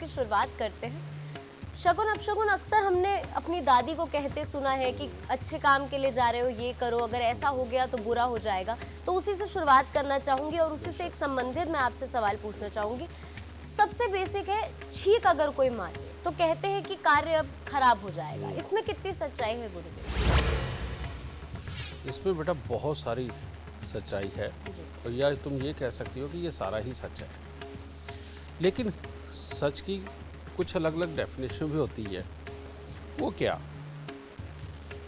की शुरुआत करते हैं। शगुन अपशगुन अक्सर हमने अपनी दादी को कहते सुना है कि अच्छे काम के लिए जा रहे हो, ये करो, अगर ऐसा हो गया तो बुरा हो जाएगा। तो उसी से शुरुआत करना चाहूंगी और उसी से एक संबंधित मैं आपसे सवाल पूछना चाहूंगी। सबसे बेसिक है, छींक अगर कोई मारे तो कहते हैं कि कार्य अब खराब हो जाएगा, इसमें कितनी सच्चाई है गुरुदेव? इसमें बेटा बहुत सारी सच्चाई है, और या तुम ये कह सकती हो कि ये सारा ही सच है। लेकिन सच की कुछ अलग अलग डेफिनेशन भी होती है। वो क्या?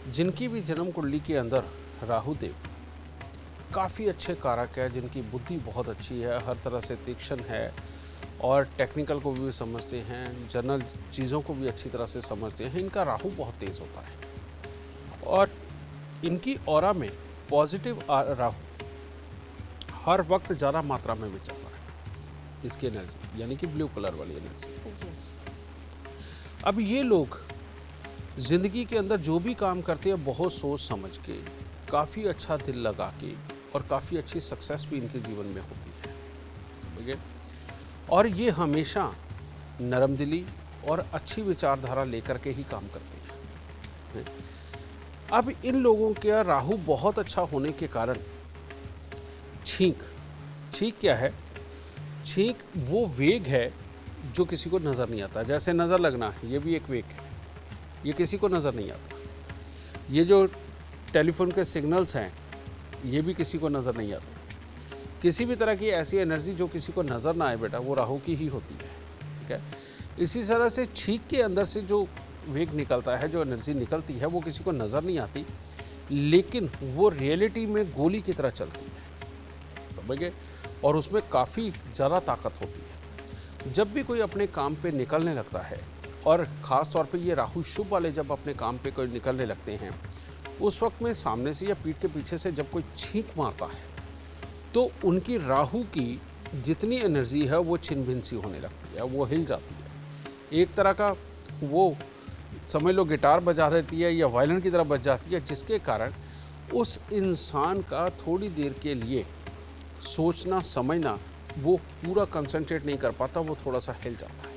जिनकी भी जन्म कुंडली के अंदर राहु देव काफ़ी अच्छे कारक है, जिनकी बुद्धि बहुत अच्छी है, हर तरह से तीक्ष्ण है और टेक्निकल को भी समझते हैं, जनरल चीज़ों को भी अच्छी तरह से समझते हैं, इनका राहु बहुत तेज़ होता है और इनकी ऑरा में पॉजिटिव राहु हर वक्त ज़्यादा मात्रा में विचरता है, इसकी एनर्जी यानी कि ब्लू कलर वाली एनर्जी। अब ये लोग ज़िंदगी के अंदर जो भी काम करते हैं बहुत सोच समझ के, काफ़ी अच्छा दिल लगा के, और काफ़ी अच्छी सक्सेस भी इनके जीवन में होती है, समझे। और ये हमेशा नरमदिली और अच्छी विचारधारा लेकर के ही काम करते हैं। अब इन लोगों का राहु बहुत अच्छा होने के कारण छींक क्या है? छींक वो वेग है जो किसी को नज़र नहीं आता। जैसे नज़र लगना, ये भी एक वेग है, ये किसी को नज़र नहीं आता। ये जो टेलीफोन के सिग्नल्स हैं, ये भी किसी को नज़र नहीं आता। किसी भी तरह की ऐसी एनर्जी जो किसी को नज़र ना आए बेटा, वो राहु की ही होती है, ठीक है। इसी तरह से छींक के अंदर से जो वेग निकलता है, जो एनर्जी निकलती है, वो किसी को नज़र नहीं आती, लेकिन वो रियलिटी में गोली की तरह चलती है, समझ गए। और उसमें काफ़ी ज़्यादा ताकत होती है। जब भी कोई अपने काम पे निकलने लगता है, और ख़ास तौर पे ये राहु शुभ वाले जब अपने काम पे कोई निकलने लगते हैं, उस वक्त में सामने से या पीठ के पीछे से जब कोई छींक मारता है, तो उनकी राहु की जितनी एनर्जी है वो छिन भिन सी होने लगती है, वो हिल जाती है। एक तरह का वो समझ लो गिटार बजा देती है या वायलिन की तरह बज जाती है, जिसके कारण उस इंसान का थोड़ी देर के लिए सोचना समझना वो पूरा कंसंट्रेट नहीं कर पाता, वो थोड़ा सा हिल जाता है,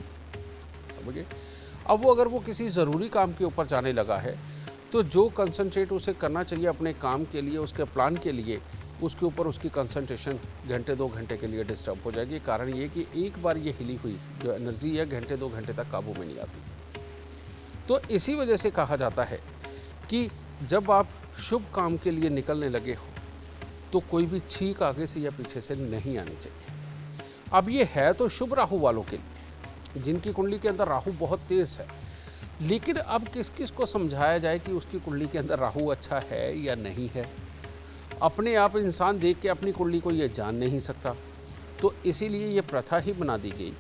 समझिए। अब वो अगर वो किसी ज़रूरी काम के ऊपर जाने लगा है, तो जो कंसंट्रेट उसे करना चाहिए अपने काम के लिए, उसके प्लान के लिए, उसके ऊपर उसकी कंसंट्रेशन घंटे 2 घंटे के लिए डिस्टर्ब हो जाएगी। कारण ये कि एक बार ये हिली हुई जो एनर्जी है घंटे 2 घंटे तक काबू में नहीं आती। तो इसी वजह से कहा जाता है कि जब आप शुभ काम के लिए निकलने लगे हो, तो कोई भी छींक आगे से या पीछे से नहीं आनी चाहिए। अब ये है तो शुभ राहु वालों के लिए, जिनकी कुंडली के अंदर राहु बहुत तेज़ है। लेकिन अब किस किस को समझाया जाए कि उसकी कुंडली के अंदर राहु अच्छा है या नहीं है? अपने आप इंसान देख के अपनी कुंडली को ये जान नहीं सकता। तो इसीलिए ये प्रथा ही बना दी गई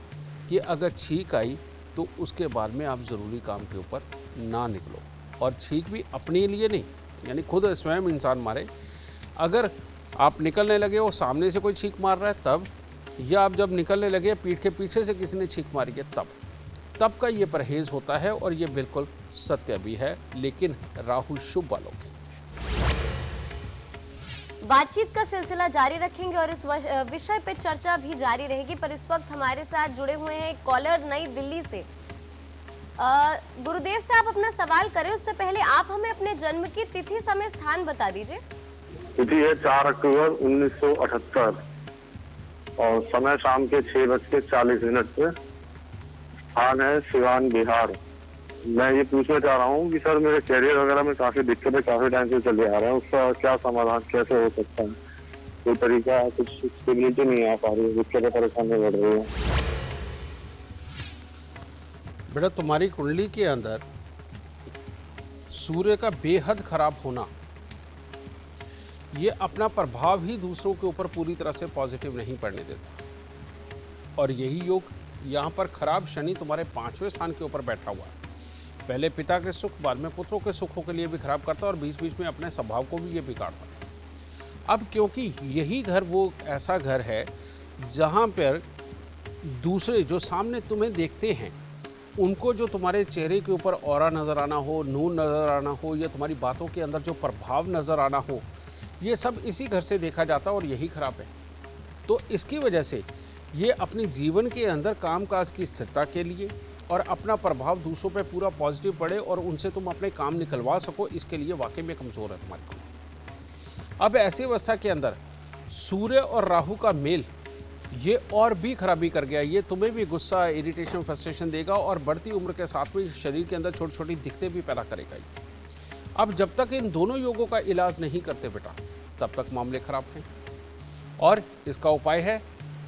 कि अगर छींक आई तो उसके बाद में आप ज़रूरी काम के ऊपर ना निकलो। और छींक भी अपने लिए नहीं, यानी खुद स्वयं इंसान मारे। अगर आप निकलने लगे हो, सामने से कोई छींक मार रहा है तब, या आप जब निकलने लगे पीठ के पीछे से किसी ने छींक मारी है तब का ये परहेज़ होता है। और ये बिल्कुल सत्य भी है, लेकिन राहु शुभ वालों के। बातचीत का सिलसिला जारी रखेंगे और इस विषय पे चर्चा भी जारी रहेगी। पर इस वक्त हमारे साथ जुड़े हुए हैं एक कॉलर नई दिल्ली से। गुरुदेव से आप अपना सवाल करें उससे पहले आप हमें अपने जन्म की तिथि, समय, स्थान बता दीजिए। तिथि है 4 अक्टूबर 1978 और समय शाम के 6:40 पे। स्थान है सिवान, बिहार। मैं ये पूछना चाह रहा हूँ कि सर मेरे करियर वगैरह में काफी दिक्कतें काफी टाइम से चले आ रहे हैं, उसका क्या समाधान कैसे हो सकता है? कोई तरीका, कुछ स्टेबिलिटी नहीं आ पा रही है, दिक्कतें परेशानी बढ़ रही है। बेटा तुम्हारी कुंडली के अंदर सूर्य का बेहद खराब होना, ये अपना प्रभाव ही दूसरों के ऊपर पूरी तरह से पॉजिटिव नहीं पड़ने देता। और यही योग यहाँ पर खराब शनि तुम्हारे 5वें स्थान के ऊपर बैठा हुआ है। पहले पिता के सुख, बाद में पुत्रों के सुखों के लिए भी खराब करता है, और बीच बीच में अपने स्वभाव को भी ये बिगाड़ता है। अब क्योंकि यही घर वो ऐसा घर है जहाँ पर दूसरे जो सामने तुम्हें देखते हैं, उनको जो तुम्हारे चेहरे के ऊपर ऑरा नज़र आना हो, नूर नज़र आना हो, या तुम्हारी बातों के अंदर जो प्रभाव नज़र आना हो, ये सब इसी घर से देखा जाता है और यही खराब है। तो इसकी वजह से ये अपनी जीवन के अंदर कामकाज की स्थिरता के लिए और अपना प्रभाव दूसरों पे पूरा पॉजिटिव पड़े और उनसे तुम अपने काम निकलवा सको, इसके लिए वाकई में कमज़ोर है तुम्हारी कुंडली। अब ऐसी अवस्था के अंदर सूर्य और राहु का मेल ये और भी खराबी कर गया। ये तुम्हें भी गुस्सा, इरिटेशन, फ्रस्ट्रेशन देगा और बढ़ती उम्र के साथ में शरीर के अंदर छोटी छोटी दिक्कतें भी पैदा करेगा ये। अब जब तक इन दोनों योगों का इलाज नहीं करते बेटा, तब तक मामले खराब हैं। और इसका उपाय है,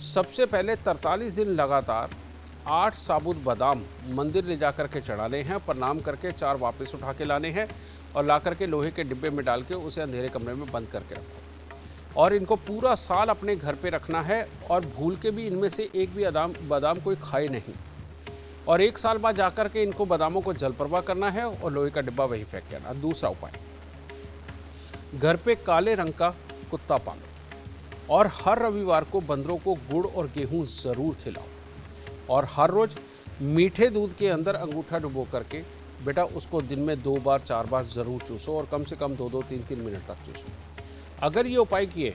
सबसे पहले 43 दिन लगातार 8 साबुत बादाम मंदिर ले जा कर के चढ़ाने हैं, प्रणाम करके 4 वापस उठा के लाने हैं और ला करके लोहे के डिब्बे में डाल के उसे अंधेरे कमरे में बंद करके रखो। और इनको पूरा साल अपने घर पे रखना है और भूल के भी इनमें से एक भी बादाम कोई खाए नहीं। और 1 साल बाद जाकर के इनको बादामों को जल प्रवाह करना है और लोहे का डिब्बा वहीं फेंक देना। दूसरा उपाय, घर पे काले रंग का कुत्ता पालो और हर रविवार को बंदरों को गुड़ और गेहूं ज़रूर खिलाओ और हर रोज़ मीठे दूध के अंदर अंगूठा डुबो करके बेटा उसको दिन में 2 बार 4 बार ज़रूर चूसो और कम से कम 2-2, 3-3 मिनट तक चूसो। अगर ये उपाय किए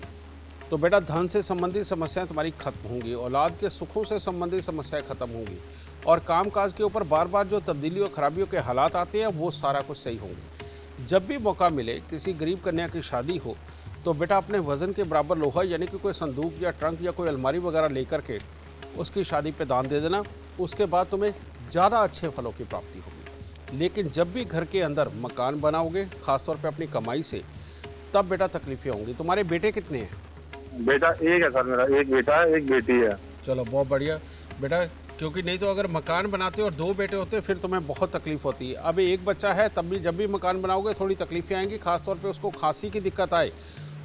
तो बेटा धन से संबंधित समस्याएं तुम्हारी खत्म होंगी, औलाद के सुखों से संबंधित समस्याएं खत्म होंगी और कामकाज के ऊपर बार बार जो तब्दीली और खराबियों के हालात आते हैं वो सारा कुछ सही होंगे। जब भी मौका मिले किसी गरीब कन्या की शादी हो तो बेटा अपने वज़न के बराबर लोहा यानी कि कोई संदूक या ट्रंक या कोई अलमारी वगैरह लेकर के उसकी शादी पे दान दे देना। उसके बाद तुम्हें ज़्यादा अच्छे फलों की प्राप्ति होगी। लेकिन जब भी घर के अंदर मकान बनाओगे, ख़ासतौर पे अपनी कमाई से, तब बेटा तकलीफें होंगी। तुम्हारे बेटे कितने हैं? बेटा एक है सर, मेरा एक बेटा है, एक बेटी है। चलो बहुत बढ़िया बेटा, क्योंकि नहीं तो अगर मकान बनाते और 2 बेटे होते फिर तुम्हें बहुत तकलीफ होती है। अब एक बच्चा है, तब भी जब भी मकान बनाओगे थोड़ी तकलीफें आएंगी। खासतौर पे उसको खांसी की दिक्कत आए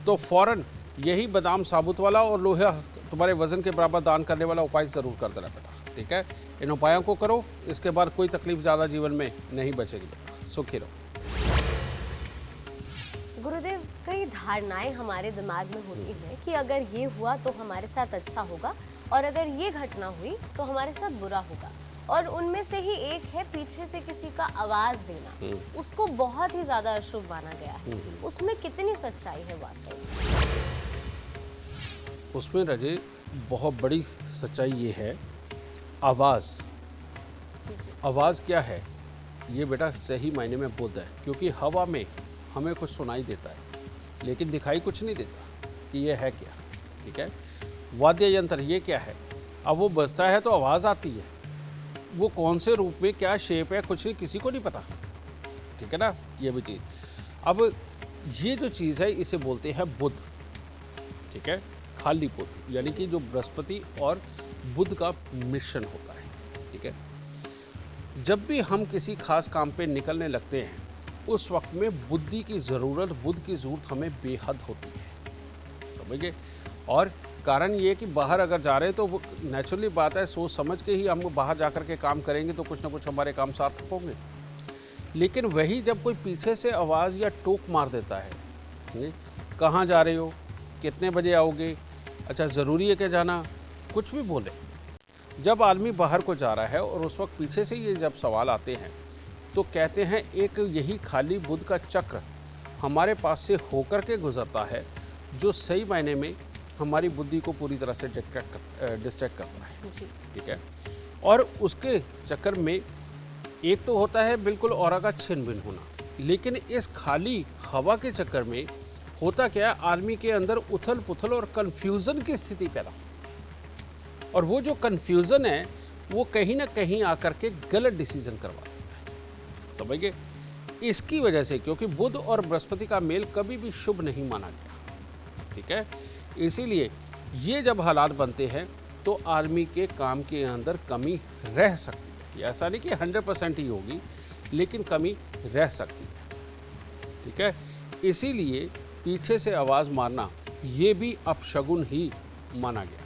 तो फ़ौरन यही बादाम साबुत वाला और लोहा तुम्हारे वज़न के बराबर दान करने वाला उपाय ज़रूर कर देना बेटा, ठीक है? इन उपायों को करो, इसके बाद कोई तकलीफ ज़्यादा जीवन में नहीं बचेगी बेटा। सुखी रहो। गुरुदेव, कई धारणाएं हमारे दिमाग में होती हैं कि अगर ये हुआ तो हमारे साथ अच्छा होगा और अगर ये घटना हुई तो हमारे साथ बुरा होगा। और उनमें से ही एक है पीछे से किसी का आवाज देना, उसको बहुत ही ज्यादा अशुभ माना गया है। उसमें कितनी सच्चाई है वाकई? उसमें रजे बहुत बड़ी सच्चाई ये है, आवाज़। आवाज़ क्या है? ये बेटा सही मायने में बुद्ध है, क्योंकि हवा में हमें कुछ सुनाई देता है लेकिन दिखाई कुछ नहीं देता कि ये है क्या, ठीक है? वाद्य यंत्र ये क्या है? अब वो बजता है तो आवाज़ आती है, वो कौन से रूप में क्या शेप है कुछ नहीं, किसी को नहीं पता, ठीक है ना? ये भी चीज़। अब ये जो चीज़ है इसे बोलते हैं बुद्ध, ठीक है? खाली बुद्ध, यानी कि जो बृहस्पति और बुद्ध का मिश्रण होता है, ठीक है? जब भी हम किसी खास काम पे निकलने लगते हैं उस वक्त में बुद्धि की ज़रूरत, बुद्ध की ज़रूरत हमें बेहद होती है, समझ गए? और कारण ये कि बाहर अगर जा रहे हैं तो वो नेचुरली बात है, सोच समझ के ही हम बाहर जा कर के काम करेंगे तो कुछ ना कुछ हमारे काम सार्थक होंगे। लेकिन वही जब कोई पीछे से आवाज़ या टोक मार देता है, कहाँ जा रहे हो, कितने बजे आओगे, अच्छा ज़रूरी है क्या जाना, कुछ भी बोले, जब आदमी बाहर को जा रहा है और उस वक्त पीछे से ये जब सवाल आते हैं तो कहते हैं एक यही खाली बुद्ध का चक्र हमारे पास से होकर के गुजरता है जो सही मायने में हमारी बुद्धि को पूरी तरह से डिस्ट्रैक्ट करता है, ठीक है? और उसके चक्कर में एक तो होता है बिल्कुल औरा का छिन भिन होना, लेकिन इस खाली हवा के चक्कर में होता क्या है, आदमी के अंदर उथल पुथल और कन्फ्यूज़न की स्थिति पैदा होती है और वो जो कन्फ्यूज़न है वो कहीं ना कहीं आकर के गलत डिसीजन करवा देता है, समझ गए? इसकी वजह से, क्योंकि बुध और बृहस्पति का मेल कभी भी शुभ नहीं माना गया, ठीक है? इसीलिए ये जब हालात बनते हैं तो आदमी के काम के अंदर कमी रह सकती है। ऐसा नहीं कि 100% ही होगी, लेकिन कमी रह सकती है, ठीक है? इसीलिए पीछे से आवाज़ मारना ये भी अपशगुन ही माना गया है।